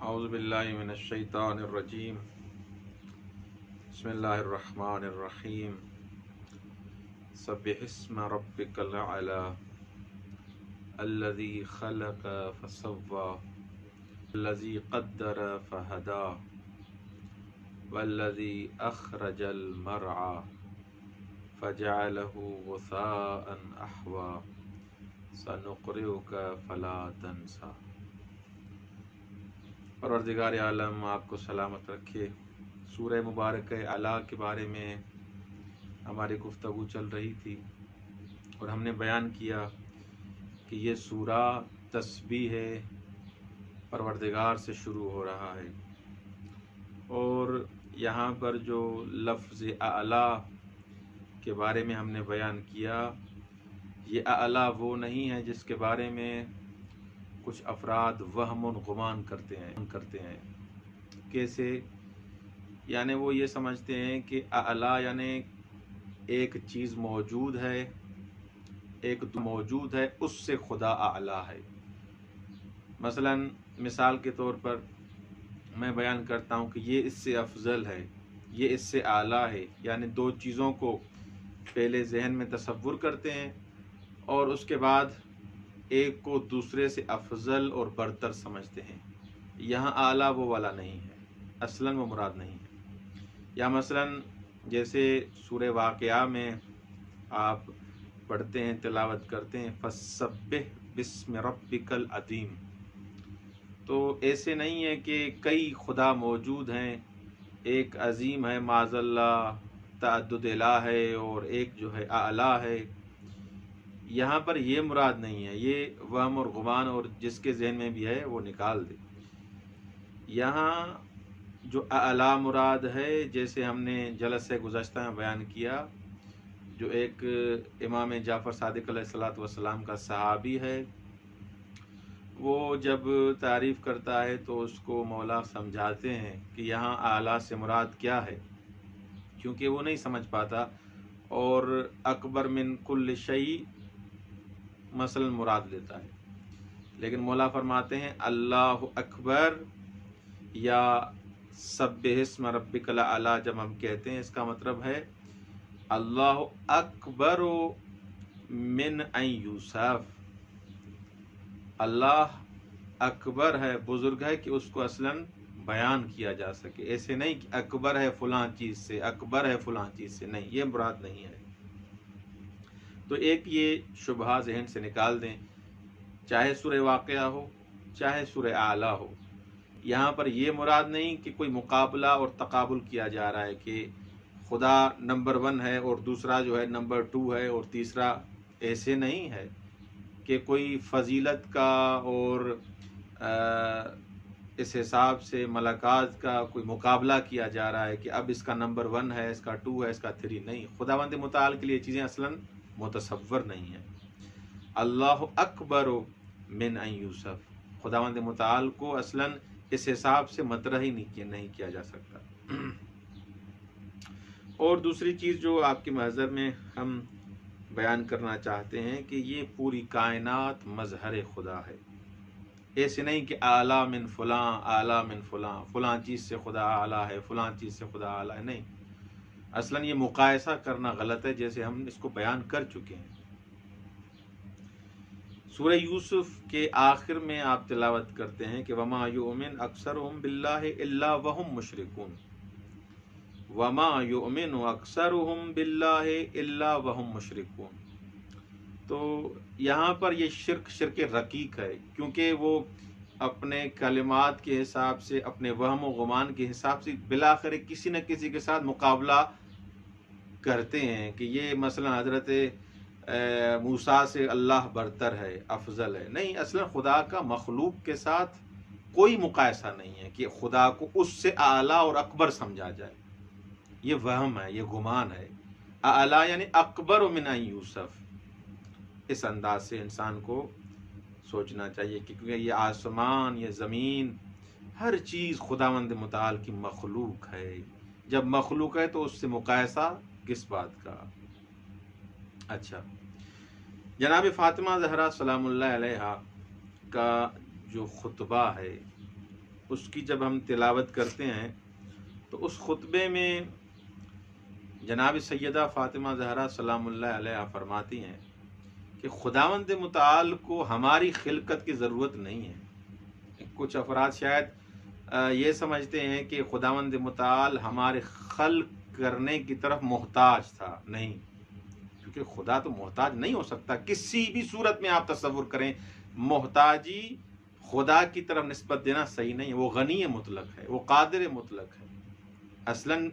اعوذ باللہ من الشیطان الرجیم بسم اللہ الرحمن الرحیم سبح اسم ربک الاعلی الذی خلق فسوی الذی قدر فہدی والذی اخرج المرعی فجعلہ غثاء احوی سنقرئک فلا تنسیٰ۔ پروردگار عالم آپ کو سلامت رکھے۔ سورہ مبارکہ اعلیٰ کے بارے میں ہماری گفتگو چل رہی تھی اور ہم نے بیان کیا کہ یہ سورہ تسبیح پروردگار سے شروع ہو رہا ہے، اور یہاں پر جو لفظ اعلیٰ کے بارے میں ہم نے بیان کیا، یہ اعلیٰ وہ نہیں ہے جس کے بارے میں کچھ افراد وہم و گمان کرتے ہیں۔ کیسے؟ یعنی وہ یہ سمجھتے ہیں کہ اعلیٰ یعنی ایک چیز موجود ہے، ایک موجود ہے، اس سے خدا اعلیٰ ہے۔ مثلا مثال کے طور پر میں بیان کرتا ہوں کہ یہ اس سے افضل ہے، یہ اس سے اعلیٰ ہے، یعنی دو چیزوں کو پہلے ذہن میں تصور کرتے ہیں اور اس کے بعد ایک کو دوسرے سے افضل اور برتر سمجھتے ہیں۔ یہاں اعلیٰ وہ والا نہیں ہے، اصلاً وہ مراد نہیں ہے۔ یا مثلا جیسے سورہ واقعہ میں آپ پڑھتے ہیں، تلاوت کرتے ہیں فَسَبِّحْ بِاسْمِ رَبِّكَ الْعَظِيمِ، تو ایسے نہیں ہے کہ کئی خدا موجود ہیں، ایک عظیم ہے معاذ اللہ، تعدد الہ ہے، اور ایک جو ہے اعلیٰ ہے۔ یہاں پر یہ مراد نہیں ہے، یہ وہم اور گمان اور جس کے ذہن میں بھی ہے وہ نکال دے۔ یہاں جو اعلیٰ مراد ہے، جیسے ہم نے جلسہ گزشتہ میں بیان کیا، جو ایک امام جعفر صادق علیہ السلام کا صحابی ہے، وہ جب تعریف کرتا ہے تو اس کو مولا سمجھاتے ہیں کہ یہاں اعلیٰ سے مراد کیا ہے، کیونکہ وہ نہیں سمجھ پاتا، اور اکبر من کل شیء مثلا مراد لیتا ہے۔ لیکن مولا فرماتے ہیں اللہ اکبر یا سبح اسم ربک الاعلی، جب ہم کہتے ہیں اس کا مطلب ہے اللہ اکبر من ان یوصف، اللہ اکبر ہے، بزرگ ہے کہ اس کو اصلاً بیان کیا جا سکے۔ ایسے نہیں کہ اکبر ہے فلاں چیز سے، اکبر ہے فلاں چیز سے، نہیں، یہ مراد نہیں ہے۔ تو ایک یہ شبہہ ذہن سے نکال دیں، چاہے سورہ واقعہ ہو چاہے سورہ اعلیٰ ہو، یہاں پر یہ مراد نہیں کہ کوئی مقابلہ اور تقابل کیا جا رہا ہے کہ خدا نمبر 1 ہے اور دوسرا جو ہے نمبر 2 ہے اور تیسرا، ایسے نہیں ہے کہ کوئی فضیلت کا اور اس حساب سے ملکات کا کوئی مقابلہ کیا جا رہا ہے کہ اب اس کا نمبر 1 ہے، اس کا 2 ہے، اس کا 3 نہیں۔ خداوند متعال کے لیے چیزیں اصلاً متصور نہیں ہیں۔ اللہ اکبر من ان یوصف، خداوند متعال کو اصلاً اس حساب سے مطرح ہی نہیں کیا جا سکتا۔ اور دوسری چیز جو آپ کے محضر میں ہم بیان کرنا چاہتے ہیں کہ یہ پوری کائنات مظہر خدا ہے۔ ایسے نہیں کہ اعلیٰ من فلاں، اعلیٰ من فلاں، فلاں چیز سے خدا اعلیٰ ہے، فلاں چیز سے خدا اعلیٰ ہے، نہیں۔ اصلاً یہ مقایسہ کرنا غلط ہے، جیسے ہم اس کو بیان کر چکے ہیں۔ سورہ یوسف کے آخر میں آپ تلاوت کرتے ہیں کہ وما یؤمن اکثرهم باللہ الا وهم مشرکون، وما یؤمن اکثرهم باللہ الا وهم مشرکون۔ تو یہاں پر یہ شرک رقیق ہے، کیونکہ وہ اپنے کلمات کے حساب سے، اپنے وہم و گمان کے حساب سے بالآخر کسی نہ کسی کے ساتھ مقابلہ کرتے ہیں کہ یہ مثلا حضرت موسیٰ سے اللہ برتر ہے، افضل ہے، نہیں۔ اصلا خدا کا مخلوق کے ساتھ کوئی مقایسہ نہیں ہے کہ خدا کو اس سے اعلیٰ اور اکبر سمجھا جائے، یہ وہم ہے، یہ گمان ہے۔ اعلیٰ یعنی اکبر من ان یوصف، اس انداز سے انسان کو سوچنا چاہیے کہ کیونکہ یہ آسمان، یہ زمین، ہر چیز خداوند متعال کی مخلوق ہے۔ جب مخلوق ہے تو اس سے مقایسہ کس بات کا؟ اچھا، جناب فاطمہ زہرا سلام اللہ علیہا کا جو خطبہ ہے، اس کی جب ہم تلاوت کرتے ہیں تو اس خطبے میں جناب سیدہ فاطمہ زہرا سلام اللہ علیہا فرماتی ہیں کہ خداوند متعال کو ہماری خلقت کی ضرورت نہیں ہے۔ کچھ افراد شاید یہ سمجھتے ہیں کہ خداوند متعال ہمارے خلق کرنے کی طرف محتاج تھا، نہیں، کیونکہ خدا تو محتاج نہیں ہو سکتا کسی بھی صورت میں۔ آپ تصور کریں، محتاجی خدا کی طرف نسبت دینا صحیح نہیں ہے۔ وہ غنی مطلق ہے، وہ قادر مطلق ہے، اصلاً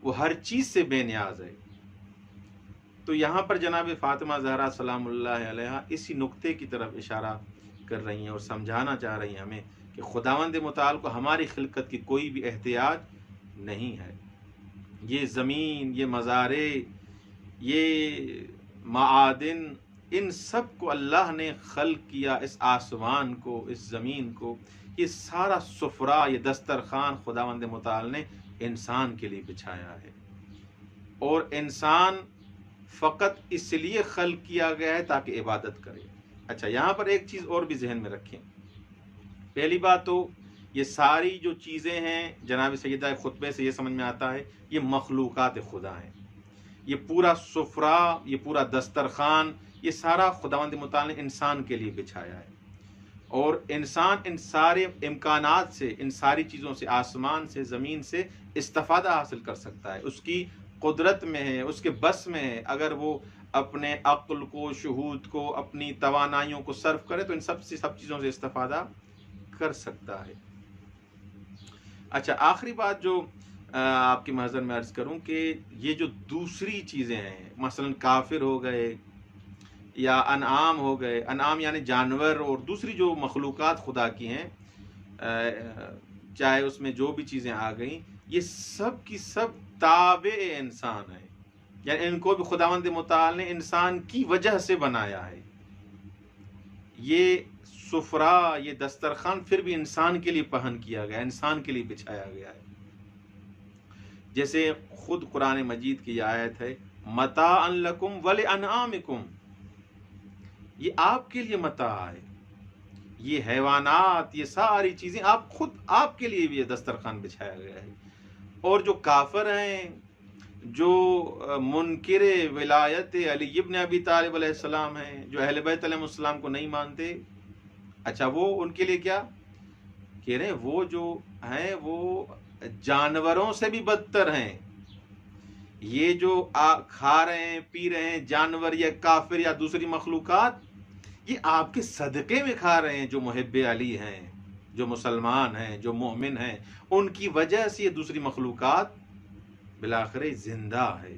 وہ ہر چیز سے بے نیاز ہے۔ تو یہاں پر جناب فاطمہ زہرا سلام اللہ علیہا اسی نقطے کی طرف اشارہ کر رہی ہیں اور سمجھانا چاہ رہی ہیں ہمیں کہ خداوند متعال کو ہماری خلقت کی کوئی بھی احتیاج نہیں ہے۔ یہ زمین، یہ مزارع، یہ معادن، ان سب کو اللہ نے خلق کیا، اس آسمان کو، اس زمین کو، یہ سارا سفرہ، یہ دسترخوان خداوند متعال نے انسان کے لیے بچھایا ہے، اور انسان فقط اس لیے خلق کیا گیا ہے تاکہ عبادت کرے۔ اچھا، یہاں پر ایک چیز اور بھی ذہن میں رکھیں۔ پہلی بات تو یہ ساری جو چیزیں ہیں جناب سیدہ خطبے سے یہ سمجھ میں آتا ہے یہ مخلوقات خدا ہیں۔ یہ پورا سفرہ، یہ پورا دسترخوان، یہ سارا خداوند متعال نے انسان کے لیے بچھایا ہے، اور انسان ان سارے امکانات سے، ان ساری چیزوں سے، آسمان سے، زمین سے استفادہ حاصل کر سکتا ہے۔ اس کی قدرت میں ہے، اس کے بس میں ہے، اگر وہ اپنے عقل کو، شہود کو، اپنی توانائیوں کو صرف کرے تو ان سب چیزوں سے استفادہ کر سکتا ہے۔ اچھا، آخری بات جو آپ کی محضر میں عرض کروں کہ یہ جو دوسری چیزیں ہیں، مثلا کافر ہو گئے یا انعام ہو گئے، انعام یعنی جانور اور دوسری جو مخلوقات خدا کی ہیں، چاہے اس میں جو بھی چیزیں آ گئیں، یہ سب کی سب تابع انسان ہیں، یعنی ان کو بھی خداوند متعال نے انسان کی وجہ سے بنایا ہے۔ یہ سفرہ، یہ دسترخوان پھر بھی انسان کے لیے پہن کیا گیا، انسان کے لیے بچھایا گیا ہے۔ جیسے خود قرآن مجید کی آیت ہے، متاعا لکم ولانعامکم، یہ آپ کے لیے متاع ہے، یہ حیوانات، یہ ساری چیزیں آپ کے لیے بھی یہ دسترخوان بچھایا گیا ہے۔ اور جو کافر ہیں، جو منکر ولایت علی ابن ابی طالب علیہ السلام ہیں، جو اہل بیت علیہ السلام کو نہیں مانتے، اچھا وہ ان کے لیے کیا کہہ رہے ہیں؟ وہ جو ہیں وہ جانوروں سے بھی بدتر ہیں۔ یہ جو کھا رہے ہیں، پی رہے ہیں جانور یا کافر یا دوسری مخلوقات، یہ آپ کے صدقے میں کھا رہے ہیں۔ جو محب علی ہیں، جو مسلمان ہیں، جو مومن ہیں، ان کی وجہ سے یہ دوسری مخلوقات بالآخر زندہ ہے۔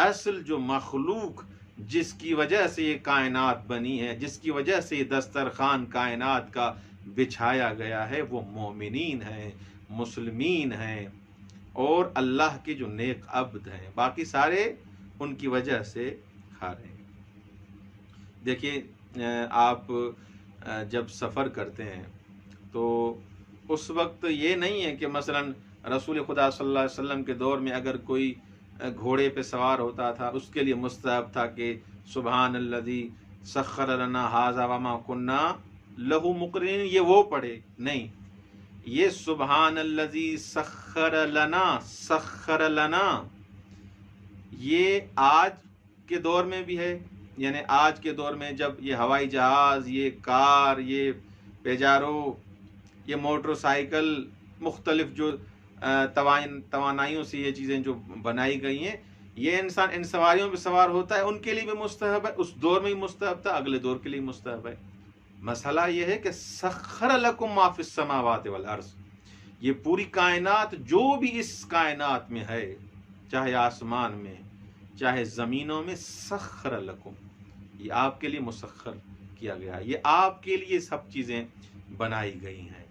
اصل جو مخلوق جس کی وجہ سے یہ کائنات بنی ہے، جس کی وجہ سے یہ دسترخوان کائنات کا بچھایا گیا ہے، وہ مومنین ہیں، مسلمین ہیں، اور اللہ کے جو نیک عبد ہیں، باقی سارے ان کی وجہ سے کھا رہے ہیں۔ دیکھیے، آپ جب سفر کرتے ہیں تو اس وقت یہ نہیں ہے کہ مثلا رسول خدا صلی اللہ علیہ وسلم کے دور میں اگر کوئی گھوڑے پہ سوار ہوتا تھا، اس کے لیے مستحب تھا کہ سبحان الذی سخر لنا ھذا وما کنا لہ مقرنین، یہ وہ پڑھے نہیں، یہ سبحان الذی سخر لنا یہ آج کے دور میں بھی ہے، یعنی آج کے دور میں جب یہ ہوائی جہاز، یہ کار، یہ پیجارو، یہ موٹر سائیکل، مختلف جو توانائیوں سے یہ چیزیں جو بنائی گئی ہیں، یہ انسان ان سواریوں پہ سوار ہوتا ہے، ان کے لیے بھی مستحب ہے، اس دور میں بھی مستحب تھا، اگلے دور کے لیے مستحب ہے۔ مسئلہ یہ ہے کہ سخر لکم ما فی السماوات والارض، یہ پوری کائنات جو بھی اس کائنات میں ہے، چاہے آسمان میں چاہے زمینوں میں، سخر لکم، یہ آپ کے لیے مسخر کیا گیا ہے، یہ آپ کے لیے سب چیزیں بنائی گئی ہیں۔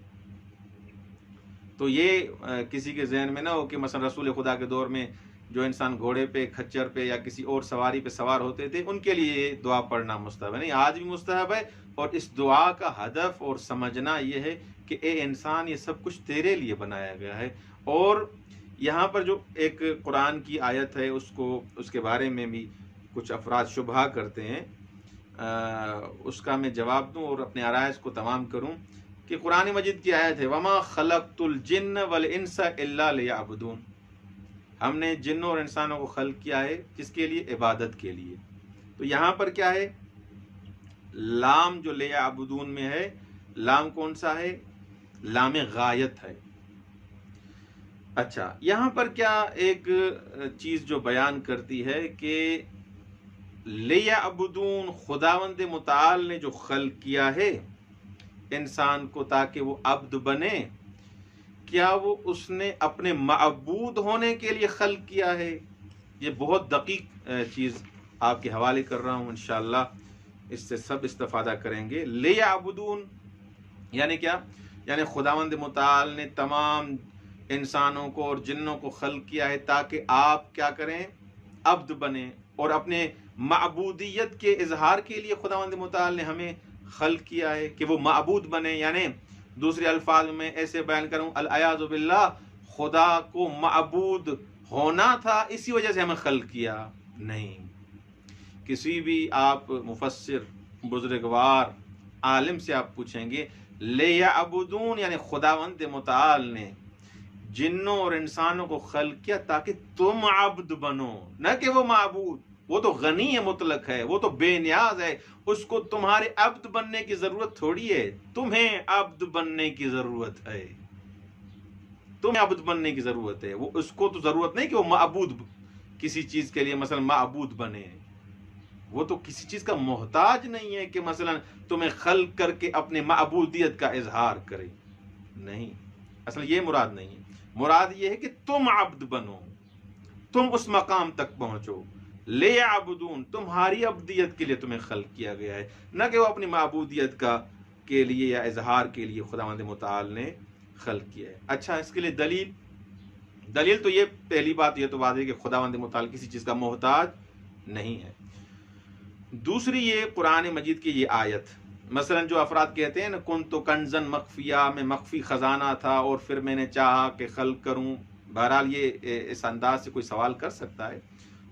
تو یہ کسی کے ذہن میں نہ ہو کہ مثلا رسول خدا کے دور میں جو انسان گھوڑے پہ، کھچر پہ یا کسی اور سواری پہ سوار ہوتے تھے، ان کے لیے یہ دعا پڑھنا مستحب ہے، نہیں، آج بھی مستحب ہے۔ اور اس دعا کا ہدف اور سمجھنا یہ ہے کہ اے انسان، یہ سب کچھ تیرے لیے بنایا گیا ہے۔ اور یہاں پر جو ایک قرآن کی آیت ہے، اس کے بارے میں بھی کچھ افراد شبہ کرتے ہیں، اس کا میں جواب دوں اور اپنے عرائض کو تمام کروں کہ قرآن مجید کی آیت ہے وما خلقت الجن والانس الا لیعبدون، ہم نے جنوں اور انسانوں کو خلق کیا ہے کس کے لیے؟ عبادت کے لیے۔ تو یہاں پر کیا ہے؟ لام جو لیعبدون میں ہے، لام کون سا ہے؟ لام غایت ہے۔ اچھا، یہاں پر کیا ایک چیز جو بیان کرتی ہے کہ لیعبدون، خداوند متعال نے جو خلق کیا ہے انسان کو تاکہ وہ عبد بنے، کیا وہ اس نے اپنے معبود ہونے کے لیے خلق کیا ہے؟ یہ بہت دقیق چیز آپ کے حوالے کر رہا ہوں، انشاءاللہ اس سے سب استفادہ کریں گے۔ لیعبدون یعنی کیا؟ یعنی خداوند متعال نے تمام انسانوں کو اور جنوں کو خلق کیا ہے تاکہ آپ کیا کریں؟ عبد بنیں، اور اپنے معبودیت کے اظہار کے لیے خداوند متعال نے ہمیں خلق کیا ہے کہ وہ معبود بنے۔ یعنی دوسرے الفاظ میں ایسے بیان کروں، العیاذ باللہ، خدا کو معبود ہونا تھا اسی وجہ سے ہمیں خلق کیا؟ نہیں۔ کسی بھی آپ مفسر، بزرگوار، عالم سے آپ پوچھیں گے لیعبدون یعنی خداوند متعال نے جنوں اور انسانوں کو خلق کیا تاکہ تم عبد بنو، نہ کہ وہ معبود۔ وہ تو غنی مطلق ہے، وہ تو بے نیاز ہے، اس کو تمہارے عبد بننے کی ضرورت تھوڑی ہے، تمہیں عبد بننے کی ضرورت ہے، تمہیں عبد بننے کی ضرورت ہے۔ وہ اس کو تو ضرورت نہیں کہ وہ معبود کسی چیز کے لیے مثلا معبود بنے، وہ تو کسی چیز کا محتاج نہیں ہے کہ مثلا تمہیں خلق کر کے اپنے معبودیت کا اظہار کرے، نہیں، اصل یہ مراد نہیں ہے۔ مراد یہ ہے کہ تم عبد بنو، تم اس مقام تک پہنچو۔ لیعبدون، تمہاری عبدیت کے لیے تمہیں خلق کیا گیا ہے، نہ کہ وہ اپنی معبودیت کا کے لیے یا اظہار کے لیے خداوند متعال نے خلق کیا ہے۔ اچھا، اس کے لیے دلیل تو یہ پہلی بات یہ تو واضح ہے کہ خداوند متعال کسی چیز کا محتاج نہیں ہے۔ دوسری یہ قرآن مجید کی یہ آیت، مثلا جو افراد کہتے ہیں نا کنت کنزن مخفیہ، میں مخفی خزانہ تھا اور پھر میں نے چاہا کہ خلق کروں، بہرحال یہ اس انداز سے کوئی سوال کر سکتا ہے،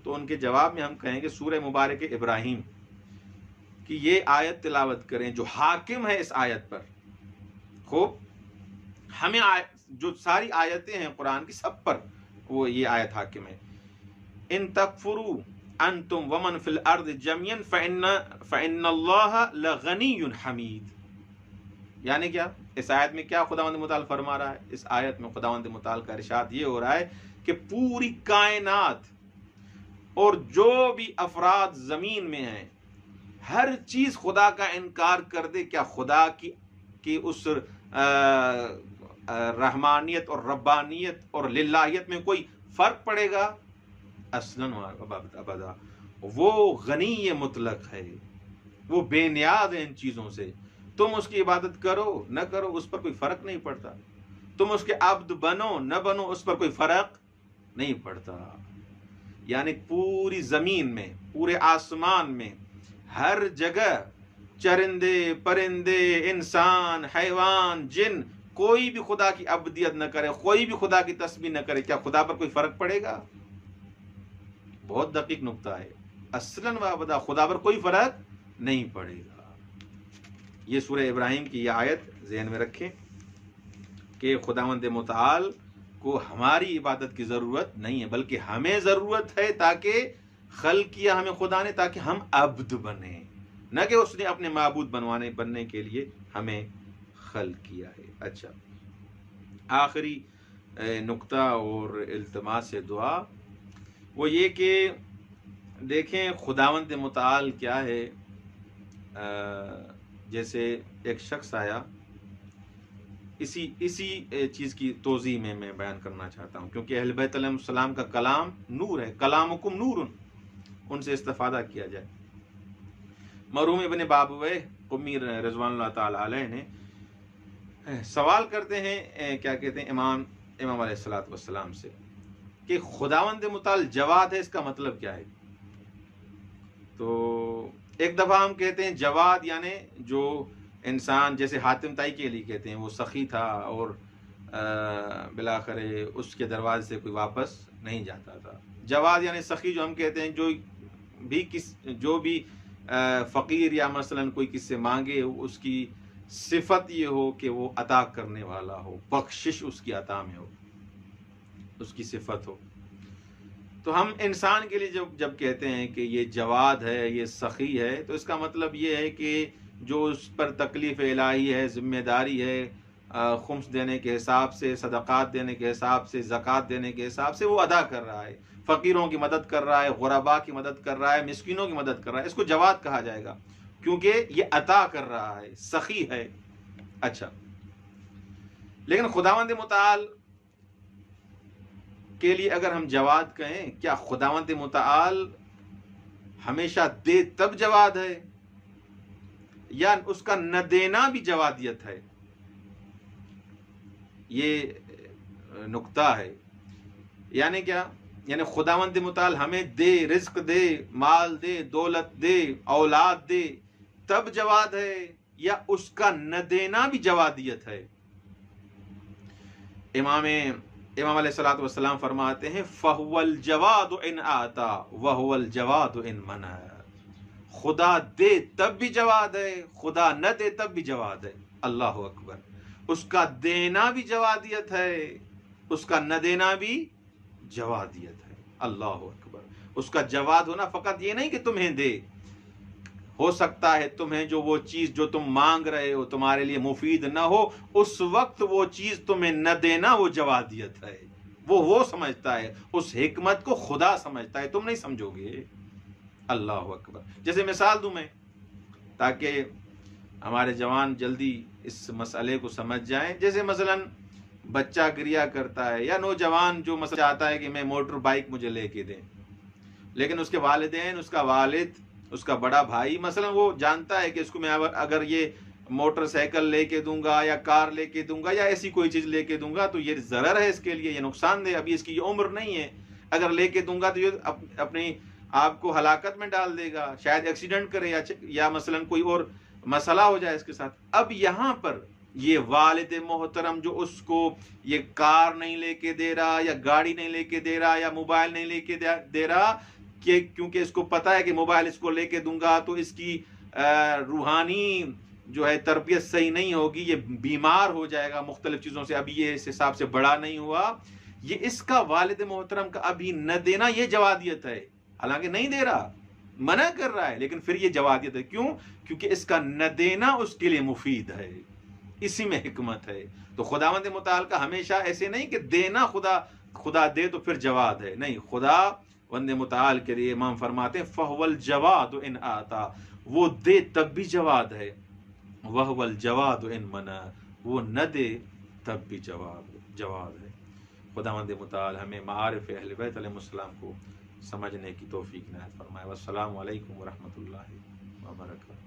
تو ان کے جواب میں ہم کہیں گے سورہ مبارک ابراہیم کی یہ آیت تلاوت کریں جو حاکم ہے اس آیت پر۔ خوب، ہمیں جو ساری آیتیں ہیں قرآن کی سب پر وہ یہ آیت حاکم ہے۔ ان تکفروا انتم ومن فی الارض جميعا فإن اللہ لغنی حمید۔ یعنی کیا؟ اس آیت میں کیا خداوند متعال فرما رہا ہے؟ اس آیت میں خداوند متعال کا ارشاد یہ ہو رہا ہے کہ پوری کائنات اور جو بھی افراد زمین میں ہیں، ہر چیز خدا کا انکار کر دے، کیا خدا کی اس رحمانیت اور ربانیت اور للہیت میں کوئی فرق پڑے گا؟ اصلاً ابدا۔ وہ غنی مطلق ہے، وہ بے نیاز ہے ان چیزوں سے، تم اس کی عبادت کرو نہ کرو اس پر کوئی فرق نہیں پڑتا، تم اس کے عبد بنو نہ بنو اس پر کوئی فرق نہیں پڑتا۔ یعنی پوری زمین میں، پورے آسمان میں، ہر جگہ چرندے، پرندے، انسان، حیوان، جن، کوئی بھی خدا کی عبدیت نہ کرے، کوئی بھی خدا کی تسبیح نہ کرے، کیا خدا پر کوئی فرق پڑے گا؟ بہت دقیق نقطہ ہے، اصلاً و ابدا خدا پر کوئی فرق نہیں پڑے گا۔ یہ سورہ ابراہیم کی یہ آیت ذہن میں رکھیں کہ خداوند متعال کو ہماری عبادت کی ضرورت نہیں ہے، بلکہ ہمیں ضرورت ہے، تاکہ خلق کیا ہمیں خدا نے تاکہ ہم عبد بنیں، نہ کہ اس نے اپنے معبود بننے کے لیے ہمیں خلق کیا ہے۔ اچھا، آخری نقطہ اور التماس دعا وہ یہ کہ دیکھیں خداوند متعال کیا ہے، جیسے ایک شخص آیا، اسی چیز کی توضیح میں بیان کرنا چاہتا ہوں، کیونکہ اہل بیت علیہ السلام کا کلام نور ہے، کلامکم نور، ان سے استفادہ کیا جائے۔ مرحوم ابن بابویہ قمی رضوان اللہ تعالی علیہ نے سوال کرتے ہیں، کیا کہتے ہیں، امام علیہ السلام سے کہ خداوند متعال جواد ہے، اس کا مطلب کیا ہے؟ تو ایک دفعہ ہم کہتے ہیں جواد یعنی جو انسان، جیسے حاتم طائی کے لیے کہتے ہیں وہ سخی تھا اور بالآخر اس کے دروازے سے کوئی واپس نہیں جاتا تھا۔ جواد یعنی سخی جو ہم کہتے ہیں جو بھی فقیر یا مثلا کوئی کس سے مانگے اس کی صفت یہ ہو کہ وہ عطا کرنے والا ہو، بخشش اس کی عطا میں ہو، اس کی صفت ہو۔ تو ہم انسان کے لیے جب کہتے ہیں کہ یہ جواد ہے، یہ سخی ہے، تو اس کا مطلب یہ ہے کہ جو اس پر تکلیف الہی ہے، ذمہ داری ہے، خمس دینے کے حساب سے، صدقات دینے کے حساب سے، زکوٰۃ دینے کے حساب سے وہ ادا کر رہا ہے، فقیروں کی مدد کر رہا ہے، غرباء کی مدد کر رہا ہے، مسکینوں کی مدد کر رہا ہے، اس کو جواد کہا جائے گا، کیونکہ یہ عطا کر رہا ہے، سخی ہے۔ اچھا، لیکن خداوند متعال کے لیے اگر ہم جواد کہیں، کیا خداوند متعال ہمیشہ دے تب جواد ہے، یا اس کا نہ دینا بھی جوادیت ہے؟ یہ نکتہ ہے۔ یعنی کیا؟ یعنی خداوند متعال ہمیں دے، رزق دے، مال دے، دولت دے، اولاد دے تب جواد ہے، یا اس کا نہ دینا بھی جوادیت ہے؟ امام علیہ الصلوۃ والسلام فرماتے ہیں فَهُوَ الْجَوَادُ إِنْ آتَى وَهُوَ الْجَوَادُ إِنْ مَنَعَ۔ خدا دے تب بھی جواد ہے، خدا نہ دے تب بھی جواد ہے۔ اللہ اکبر۔ اس کا دینا بھی جوادیت ہے، اس کا نہ دینا بھی جوادیت ہے۔ اللہ اکبر۔ اس کا جواد ہونا فقط یہ نہیں کہ تمہیں دے، ہو سکتا ہے تمہیں جو وہ چیز جو تم مانگ رہے ہو تمہارے لیے مفید نہ ہو، اس وقت وہ چیز تمہیں نہ دینا وہ جوادیت ہے۔ وہ سمجھتا ہے، اس حکمت کو خدا سمجھتا ہے، تم نہیں سمجھو گے۔ اللہ اکبر۔ جیسے مثال دوں میں تاکہ ہمارے جوان جلدی اس مسئلے کو سمجھ جائیں۔ جیسے مثلا بچہ گریا کرتا ہے، یا نوجوان جو مسئلہ چاہتا ہے کہ میں موٹر بائک مجھے لے کے دیں، لیکن اس کے والدین، اس کا والد، اس کا بڑا بھائی مثلا وہ جانتا ہے کہ اس کو میں اگر یہ موٹر سائیکل لے کے دوں گا یا کار لے کے دوں گا یا ایسی کوئی چیز لے کے دوں گا تو یہ ضرر ہے اس کے لیے، یہ نقصان دہ، ابھی اس کی یہ عمر نہیں ہے، اگر لے کے دوں گا تو یہ اپنی آپ کو ہلاکت میں ڈال دے گا، شاید ایکسیڈنٹ کرے یا مثلا کوئی اور مسئلہ ہو جائے اس کے ساتھ۔ اب یہاں پر یہ والد محترم جو اس کو یہ کار نہیں لے کے دے رہا، یا گاڑی نہیں لے کے دے رہا، یا موبائل نہیں لے کے دے رہا، کہ کیونکہ اس کو پتا ہے کہ موبائل اس کو لے کے دوں گا تو اس کی روحانی جو ہے تربیت صحیح نہیں ہوگی، یہ بیمار ہو جائے گا مختلف چیزوں سے، ابھی یہ اس حساب سے بڑا نہیں ہوا، یہ اس کا والد محترم کا ابھی نہ دینا یہ جوادیت ہے، حالانکہ نہیں دے رہا، منع کر رہا ہے، لیکن پھر یہ جوادیت ہے۔ کیوں؟ کیونکہ اس کا نہ دینا اس کے لیے مفید ہے، اسی میں حکمت ہے۔ تو خداوند متعال کا ہمیشہ ایسے نہیں کہ دینا خدا دے تو پھر جواد ہے، نہیں، خدا وند متعال کے لیے امام فرماتے ہیں فَهُوَ الْجَوَادُ إِنْ آتَى، وہ دے تب بھی جواد ہے، وَهُوَ الْجَوَادُ إِنْ مَنَعَ، وہ نہ دے تب بھی جواد ہے۔ خداوند متعال ہمیں معارف اہل بیت علیہ السلام کو سمجھنے کی توفیق عنایت فرمائے۔ والسلام علیکم ورحمۃ اللہ وبرکاتہ۔